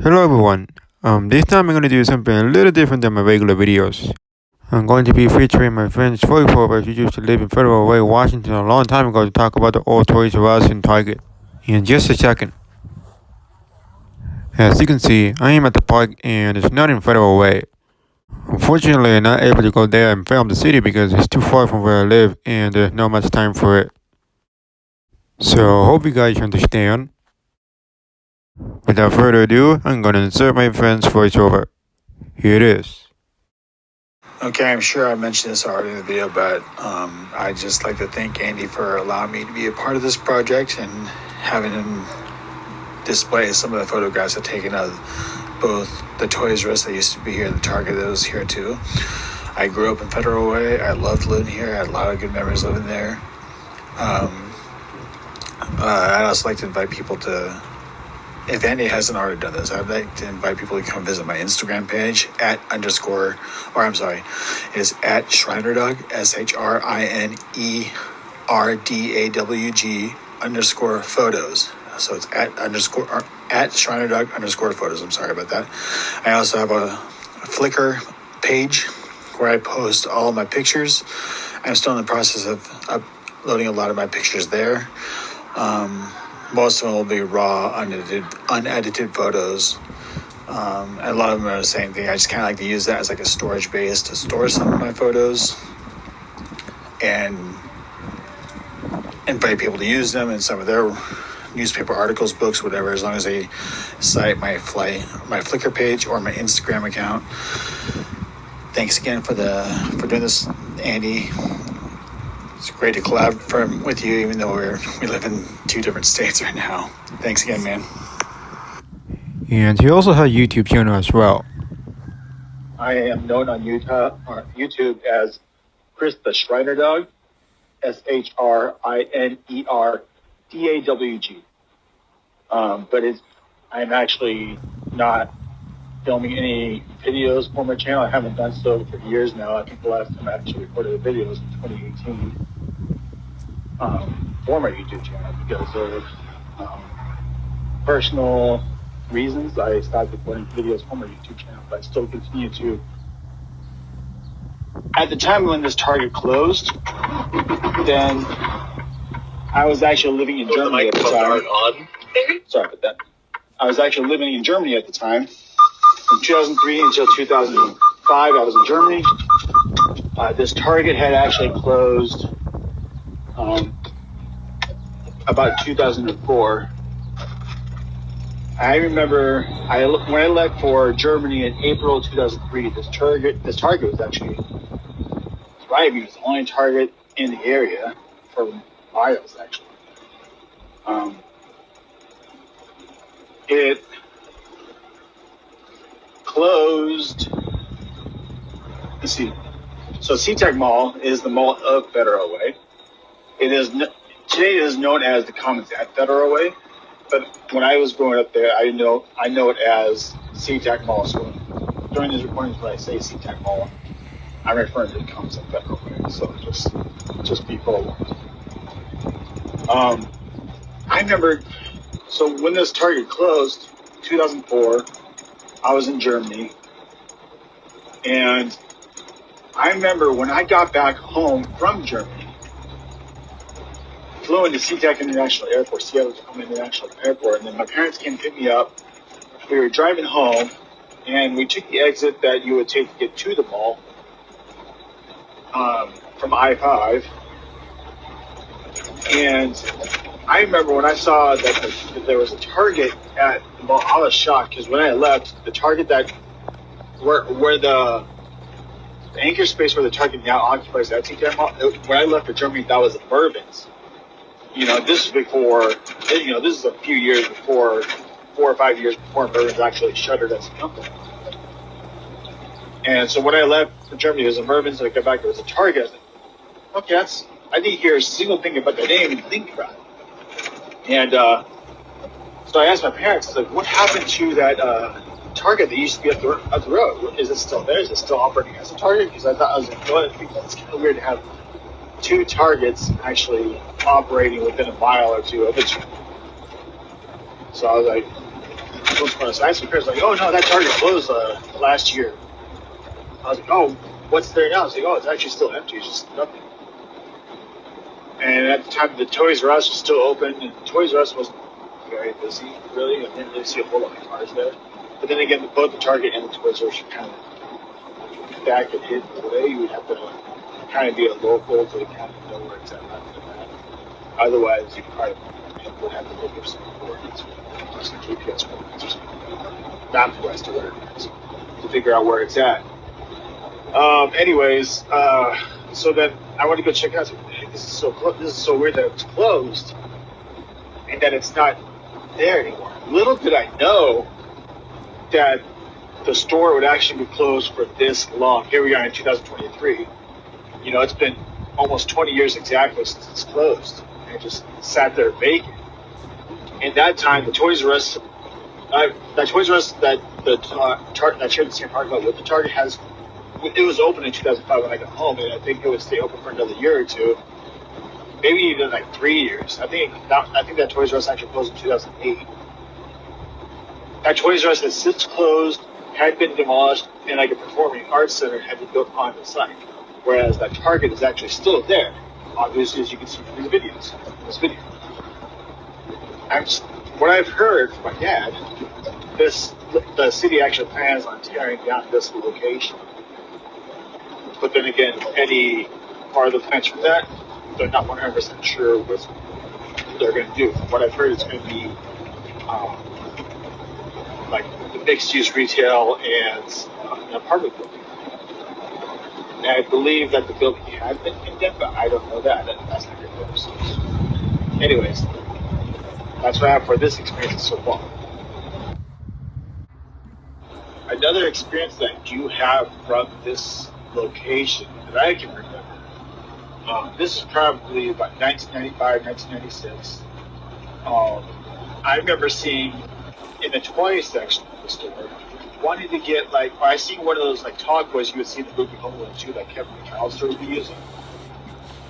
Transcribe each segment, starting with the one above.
Hello everyone. This time I'm going to do something a little different than my regular videos. I'm going to be featuring my friend's voiceover who used to live in Federal Way, Washington a long time ago to talk about the old Toys R Us and Target. In just a second. As you can see, I am at the park and it's not in Federal Way. Unfortunately, I'm not able to go there and film the city because it's too far from where I live and there's not much time for it. So, hope you guys understand. Without further ado, I'm going to insert my friend's voiceover. Here it is. Okay, I'm sure I mentioned this already in the video, but I'd just like to thank Andy for allowing me to be a part of this project and having him display some of the photographs I've taken of both the Toys R Us that used to be here and the Target that was here too. I grew up in Federal Way. I loved living here. I had a lot of good memories living there. I'd also like to invite people to, if Andy hasn't already done this, I'd like to invite people to come visit my Instagram page it's at Shrinerdog, SHRINERDAWG_photos. So it's at Shrinerdog_photos. I'm sorry about that. I also have a Flickr page where I post all of my pictures. I'm still in the process of uploading a lot of my pictures there. Most of them will be raw, unedited photos. And a lot of them are the same thing. I just kind of like to use that as like a storage base to store some of my photos and invite people to use them in some of their newspaper articles, books, whatever, as long as they cite my Flickr page or my Instagram account. Thanks again for doing this, Andy. It's great to collab with you, even though we live in two different states right now. Thanks again, man. And he also has a YouTube channel as well. I am known on YouTube as Chris the Shriner Dog, SHRINERDAWG. But I'm actually not filming any videos for my channel. I haven't done so for years now. I think the last time I actually recorded a video was in 2018 for my YouTube channel because of personal reasons. I stopped recording videos for my YouTube channel, but I still continue to. At the time when this Target closed, then I was actually living in Germany at the time. Sorry about that. I was actually living in Germany at the time. From 2003 until 2005, I was in Germany. This Target had actually closed about 2004. I remember when I left for Germany in April 2003, this Target was actually thriving. It was the only Target in the area for miles, actually. It closed. Let's see. So SeaTac Mall is the mall of Federal Way. Today it is known as the Commons at Federal Way, but when I was growing up there, I know it as SeaTac Mall. So during these recordings, when I say SeaTac Mall, I'm referring to the Commons at Federal Way. So just be forewarned. I remember. So when this Target closed, 2004, I was in Germany, and I remember when I got back home from Germany, flew into SeaTac International Airport, Seattle International Airport, and then my parents came to pick me up. We were driving home, and we took the exit that you would take to get to the mall from I-5. And I remember when I saw that there was a Target at the mall, I was shocked because when I left, the Target where the anchor space where the Target now occupies that SeaTac Mall, when I left for Germany, that was Mervyn's. This is before, this is a few years before, 4 or 5 years before Mervyn's actually shuttered as a company. And so when I left for Germany, it was a Mervyn's, and I got back, there was a Target. I was like, okay, I didn't hear a single thing about that. I didn't even think about it. And so I asked my parents, I was like, what happened to that Target that used to be up the road? Is it still there? Is it still operating as a Target? Because I was like, I think that's kind of weird to have two Targets actually operating within a mile or two of each other. So I was like, what's going on? So I asked my parents, like, oh no, that Target closed last year. I was like, oh, what's there now? I was like, oh, it's actually still empty. It's just nothing. And at the time, the Toys R Us was still open, and Toys R Us wasn't very busy, really. I didn't really see a whole lot of cars there. But then again, both the Target and the Toys R Us are kind of back and hidden away. You would have to kind of be a local to kind of know where it's at after that. Otherwise, you probably would have to look up some coordinates, some GPS coordinates or something, MapQuest or whatever it is, to figure out where it's at. So then I went to go check it out. This is so weird that it's closed and that it's not there anymore. Little did I know that the store would actually be closed for this long. Here we are in 2023. You know, it's been almost 20 years exactly since it's closed, and it just sat there vacant. And that time, the Toys R Us, that shared the same parking lot with the Target it was open in 2005 when I got home, and I think it would stay open for another year or two, maybe even like 3 years. I think that Toys R Us actually closed in 2008. That Toys R Us has since closed, had been demolished, and like a performing arts center had been built on the site. Whereas that Target is actually still there, obviously, as you can see from these videos. This video. What I've heard from my dad, the city actually plans on tearing down this location. But then again, any farther plans from that, they're not 100% sure what they're going to do. What I've heard is going to be like the mixed-use retail and an apartment building. And I believe that the building had been condemned, but I don't know that. That's not good news. Anyways, that's what I have for this experience so far. Another experience that I do have from this location that I can remember, this is probably about 1995, 1996. I remember seeing in the toy section of the store, wanting to get I seen one of those Tog Boys you would see in the movie Home Alone 2 that Kevin McAllister would be using.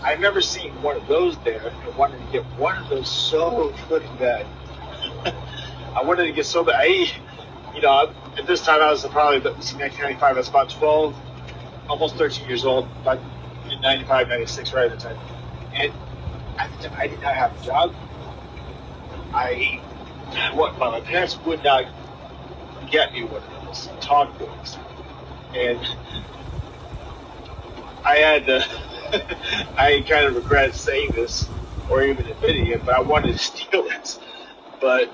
I remember seeing one of those there and wanted to get one of those so freaking bad. I wanted to get so bad. At this time I was probably, 1995, I was about 12, almost 13 years old, about in 95, 96, right at the time. And I did not have a job. My parents would not get me one of those Tog Boys. And I had to, I kind of regret saying this or even admitting it, but I wanted to steal it. But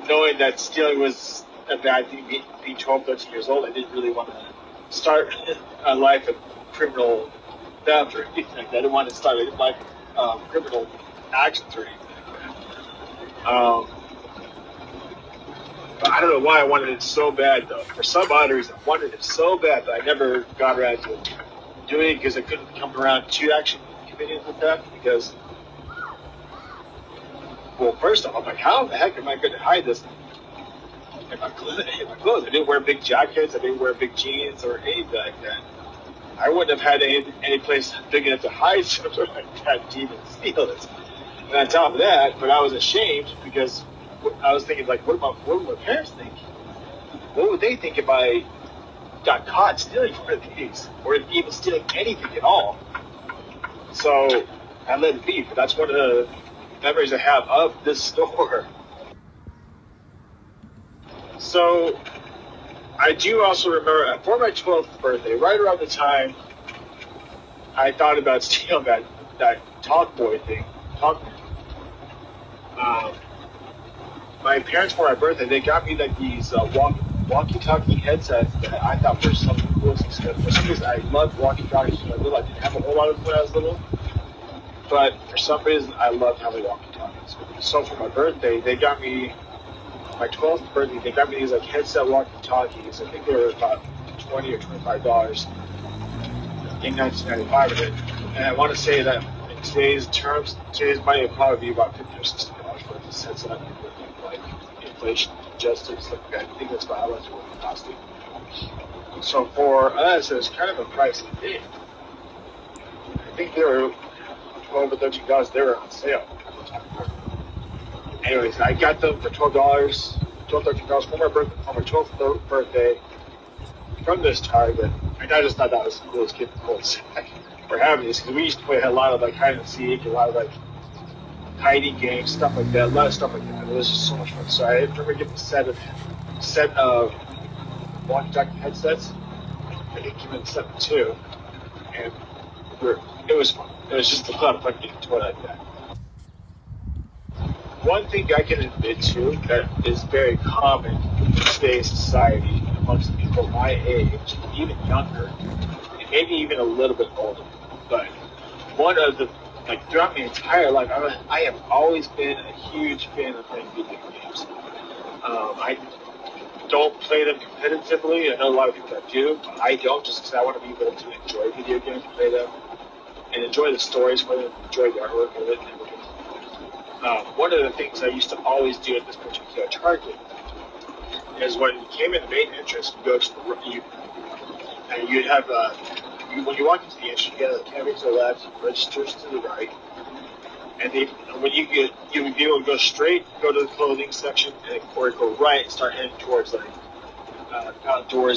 knowing that stealing was a bad thing, being 12, 13 years old, I didn't really want to start a life of criminal theft or anything like that. I didn't want to start a life of criminal actions or anything like that. But I don't know why I wanted it so bad, though. For some odd reason, I wanted it so bad that I never got around to doing it because I couldn't come around to actually committing the theft because, well, first off, I'm like, how the heck am I going to hide this in my clothes? I didn't wear big jackets. I didn't wear big jeans or anything like that. I wouldn't have had any place big enough to hide something like that to even steal it. And on top of that, but I was ashamed because I was thinking, what would my parents think? What would they think if I got caught stealing one of these, or even stealing anything at all? So I let it be. But that's one of the memories I have of this store. So I do also remember for my 12th birthday, right around the time I thought about stealing that Talk Boy thing. My parents, for my birthday, they got me these walkie-talkie headsets that I thought were some of the coolest stuff. For some reason, I loved walkie-talkies when I was little. I didn't have a whole lot of them when I was little, but for some reason, I loved having walkie-talkies. So for my birthday, they got me, my 12th birthday, they got me these headset walkie-talkies. I think they were about $20 or $25 in 1995, and I want to say that in today's money, it'd probably be about $50 or $60 for this headset. Inflation adjusted stuff like that. I think that's about how much it would cost. So for us, it was kind of a pricey thing. I think they were $12 or $13. They were on sale at the time. Anyways, I got them for $12, $13 for my 12th birthday from this Target. And I just thought that was the coolest gift for having this, because we used to play a lot of like hide and seek, a lot of like hiding games, stuff like that, a lot of stuff like that. It was just so much fun. So I remember getting a set of walkie-talkie headsets. I think came in set of two, and it was fun. It was just a lot of fun getting to it like that. One thing I can admit to that is very common in today's society amongst people my age, even younger, and maybe even a little bit older. But one of the, like throughout my entire life, I have always been a huge fan of playing video games. I don't play them competitively. I know a lot of people that do, but I don't, just because I want to be able to enjoy video games, play them, and enjoy the stories for them, enjoy the artwork of it, and everything. One of the things I used to always do at this particular Target is when you came in the main entrance, you go to the and you'd have when you walk into the entrance, you have the cabinet to the left, registers to the right, and when you would be able to go straight, go to the clothing section, or go right and start heading towards like outdoor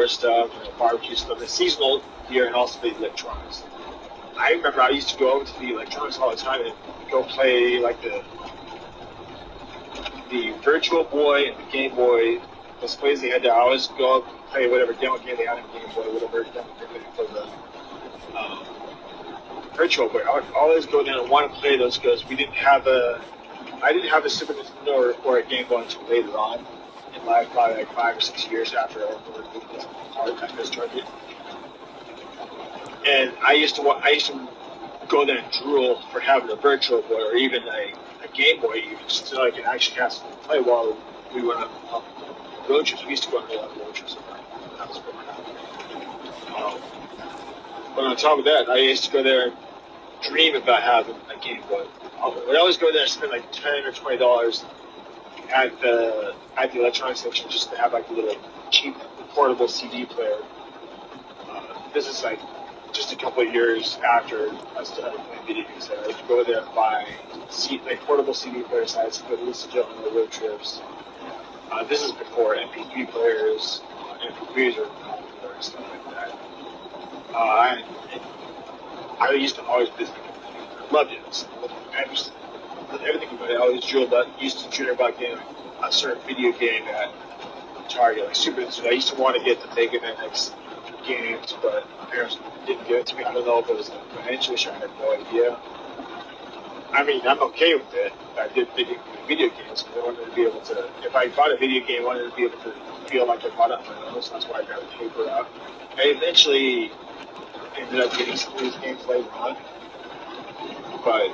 stuff, barbecue stuff, the seasonal gear, and also the electronics. I remember I used to go over to the electronics all the time and go play like the Virtual Boy and the Game Boy displays they had there. I always go up and play whatever demo game they had on Game Boy, whatever demo game for the Virtual Boy. I would always go down and want to play those because I didn't have a Super Nintendo or a Game Boy until later on in life, probably like 5 or 6 years after I first started. And I used to go there and drool for having a Virtual Boy or even a Game Boy, even so I can actually have something to play while we went on road trips. We used to go on a lot of road trips. That was but on top of that, I used to go there and dream about having a Game Boy. I'd always go there and spend like $10 or $20 at the electronics section just to have like a little cheap portable CD player. This is like just a couple of years after I started playing video games. I would go there and buy portable CD players. I used to go to listen to on the road trips. This is before MP3 players. MP3s are popular and stuff like that. I used to always visit. I loved it. Everything about it. I always used to dream about getting a certain video game at Target, like Super Nintendo. I used to want to get the Mega Man X games, but my parents didn't give it to me. I don't know if it was a financial issue. I had no idea. I mean, I'm okay with it. I did video games because I wanted to be able to, if I bought a video game, I wanted to be able to feel like I bought it on my own, so that's why I got the paper out. I eventually ended up getting some of these games later on, but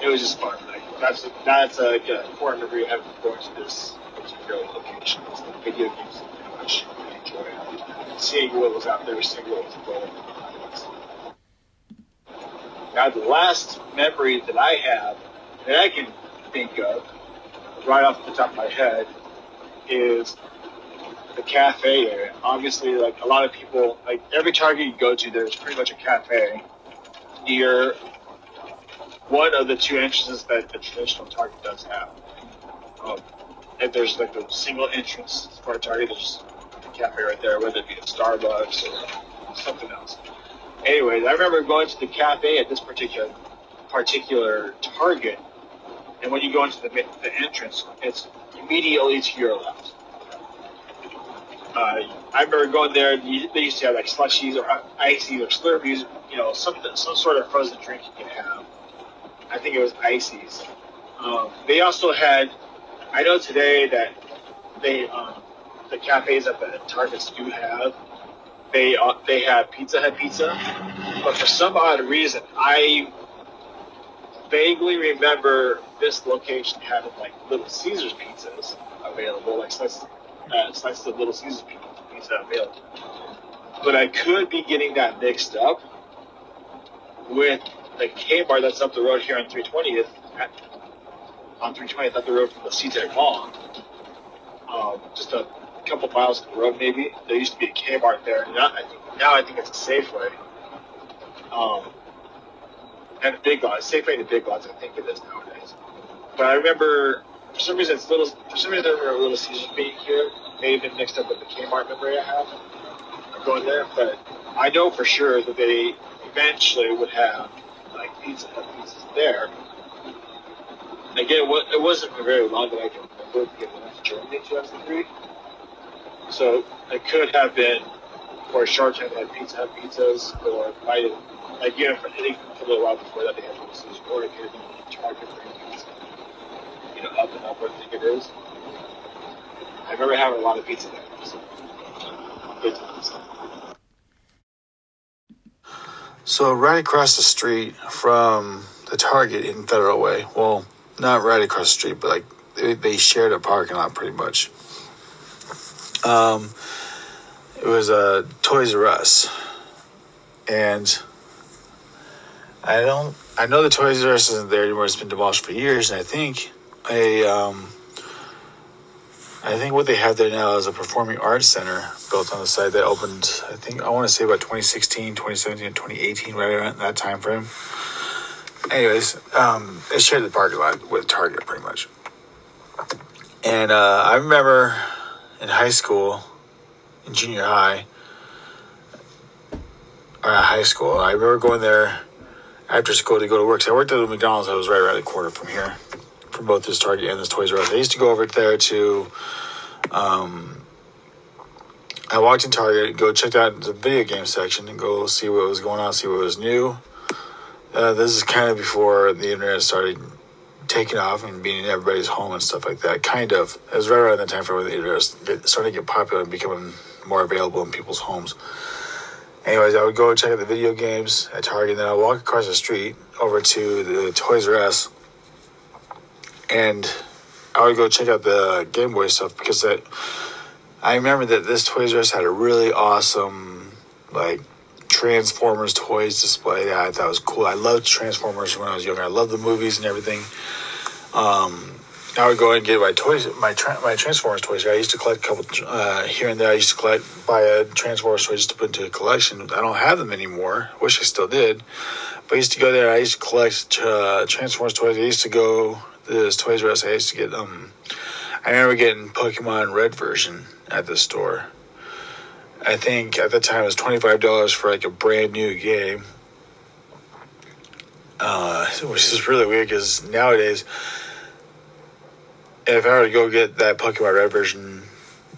it was just fun. Like, that's like a core memory I have of going to this particular location. It's the video games that pretty much enjoy it. Seeing what was out there, seeing what was available. Now, the last memory that I have that I can think of right off the top of my head is the cafe area. Obviously, like a lot of people, like every Target you go to, there's pretty much a cafe near one of the two entrances that the traditional Target does have. And there's like a single entrance for a Target, there's a cafe right there, whether it be a Starbucks or something else. Anyways, I remember going to the cafe at this particular Target, and when you go into the entrance, it's immediately to your left. I remember going there. They used to have like slushies or ices or Slurpees, some sort of frozen drink you can have. I think it was ices. They also had. I know today that the cafes at the Targets do have. They have Pizza Hut pizza, but for some odd reason, I vaguely remember this location having like Little Caesars pizzas available, like slices of Little Caesars pizza available. But I could be getting that mixed up with the Kmart that's up the road here on 320th, up the road from the CTEC Mall. Just a couple miles up the road, maybe. There used to be a Kmart there, and now I think it's a Safeway. And a Big Lots. Safeway and a Big Lots, I think it is nowadays. But I remember some reason it's little. For some reason, there were a Little Caesars being here. May have been mixed up with the Kmart memory I have of going there, but I know for sure that they eventually would have like pizzas there. Again, it wasn't for very long that I can remember because I went to Germany in 2003. So it could have been for a short time they had Pizza Hut pizzas, or it might have, like, you know, I think for a little while before that they had Little Caesars, or it could have been Target for pizza, you know, up and up where I think it is. I remember having a lot of pizza there. So good times. So right across the street from the Target in Federal Way, well, not right across the street, but like they shared a parking lot pretty much. It was a Toys R Us, and I know the Toys R Us isn't there anymore. It's been demolished for years, and I think what they have there now is a performing arts center built on the site that opened, I want to say about 2016, 2017, and 2018, right around that time frame. Anyways, they shared the parking lot with Target pretty much. And I remember in high school, in junior high, or high school, I remember going there after school to go to work. So I worked at the McDonald's that was right around the corner from here, from both this Target and this Toys R Us. I used to go over there to, I walked in Target, go check out the video game section and go see what was going on, see what was new. This is kind of before the internet started taking off and being in everybody's home and stuff like that. Kind of. It was right around that time frame when the internet started to get popular and becoming more available in people's homes. Anyways, I would go check out the video games at Target, and then I would walk across the street over to the Toys R Us, and I would go check out the Game Boy stuff because I remember that this Toys R Us had a really awesome, like, Transformers toys display that I thought was cool. I loved Transformers when I was younger. I loved the movies and everything. I would go and get my toys, my Transformers toys. I used to collect a couple here and there. I used to buy a Transformers toy just to put into a collection. I don't have them anymore. Wish I still did. But I used to go there. I used to collect Transformers toys. I used to go to this Toys R Us. I used to get I remember getting Pokemon Red version at the store. I think at the time it was $25 for like a brand new game, which is really weird because nowadays, if I were to go get that Pokemon Red version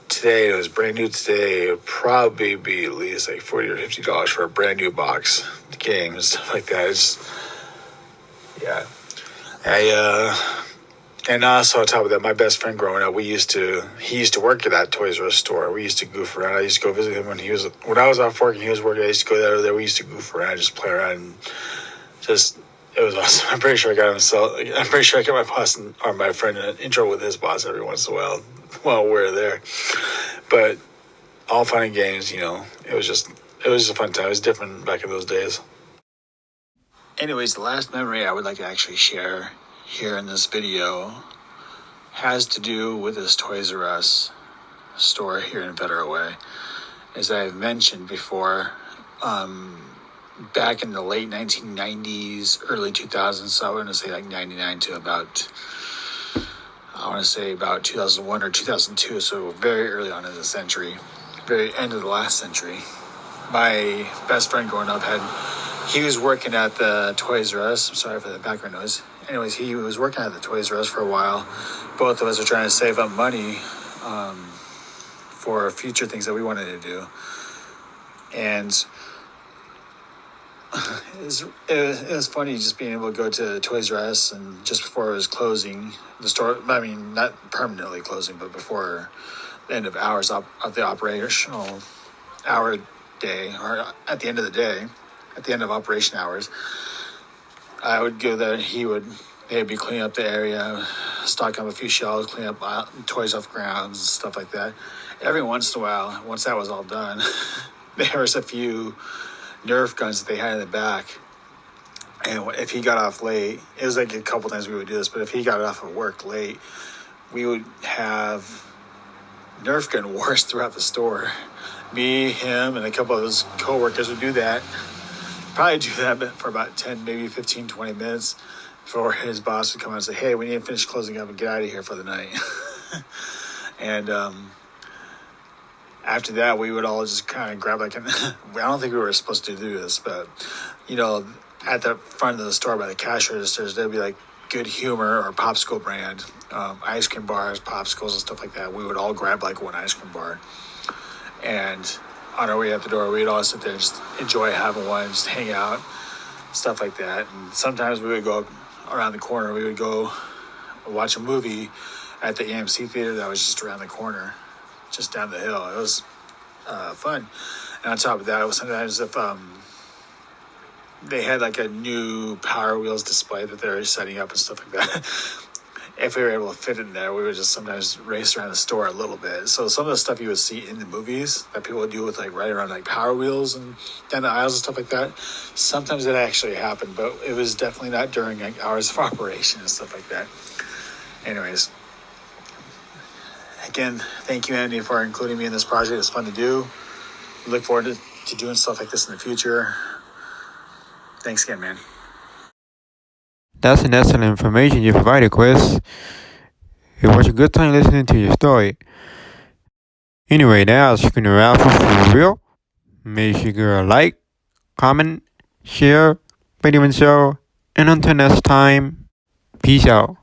today, it was brand new today, it would probably be at least like $40 or $50 for a brand new box game and stuff like that. Yeah. And also on top of that, my best friend growing up, he used to work at that Toys R Us store. We used to goof around. I used to go visit him when I was off work and he was working. I used to go there. We used to goof around, just play around, and it was awesome. I'm pretty sure I got my boss or my friend an intro with his boss every once in a while while we're there. But all fun and games, you know. It was just a fun time. It was different back in those days. Anyways, the last memory I would like to actually share here in this video has to do with this Toys R Us store here in Federal Way. As I've mentioned before, back in the late 1990s, early 2000s, so I want to say like 99 to about 2001 or 2002, so very early on in the century, very end of the last century. My best friend growing up he was working at the Toys R Us. I'm sorry for the background noise. Anyways, he was working at the Toys R Us for a while. Both of us were trying to save up money for future things that we wanted to do. And it was funny just being able to go to Toys R Us, and just before it was closing, the store, I mean, not permanently closing, but before the end of hours of the operational hour day, or at the end of the day, at the end of operation hours, I would go there. They'd be cleaning up the area, stocking up a few shelves, cleaning up toys off grounds and stuff like that. Every once in a while, once that was all done, there was a few Nerf guns that they had in the back. And if he got off late, it was like a couple times we would do this, but if he got off of work late, we would have Nerf gun wars throughout the store. Me, him, and a couple of his coworkers would do that. Probably do that for about 10, maybe 15, 20 minutes. before his boss would come out and say, "Hey, we need to finish closing up and get out of here for the night." And after that, we would all just kind of grab I don't think we were supposed to do this, but at the front of the store by the cash registers, there'd be like Good Humor or Popsicle brand ice cream bars, popsicles, and stuff like that. We would all grab like one ice cream bar, and on our way out the door, we'd all sit there and just enjoy having one, just hang out, stuff like that. And sometimes we would go around the corner. We would go watch a movie at the AMC theater that was just around the corner, just down the hill. It was fun. And on top of that, it was sometimes if they had like a new Power Wheels display that they were setting up and stuff like that. If we were able to fit in there, we would just sometimes race around the store a little bit. So some of the stuff you would see in the movies that people would do with like right around like Power Wheels and down the aisles and stuff like that, sometimes it actually happened, but it was definitely not during like hours of operation and stuff like that. Anyways, again, thank you, Andy, for including me in this project. It's fun to do. Look forward to doing stuff like this in the future. Thanks again, man. That's an excellent information you provided, Chris. It was a good time listening to your story. Anyway, that's going to wrap up for real. Make sure you like, comment, share, pretty much so. And until next time, peace out.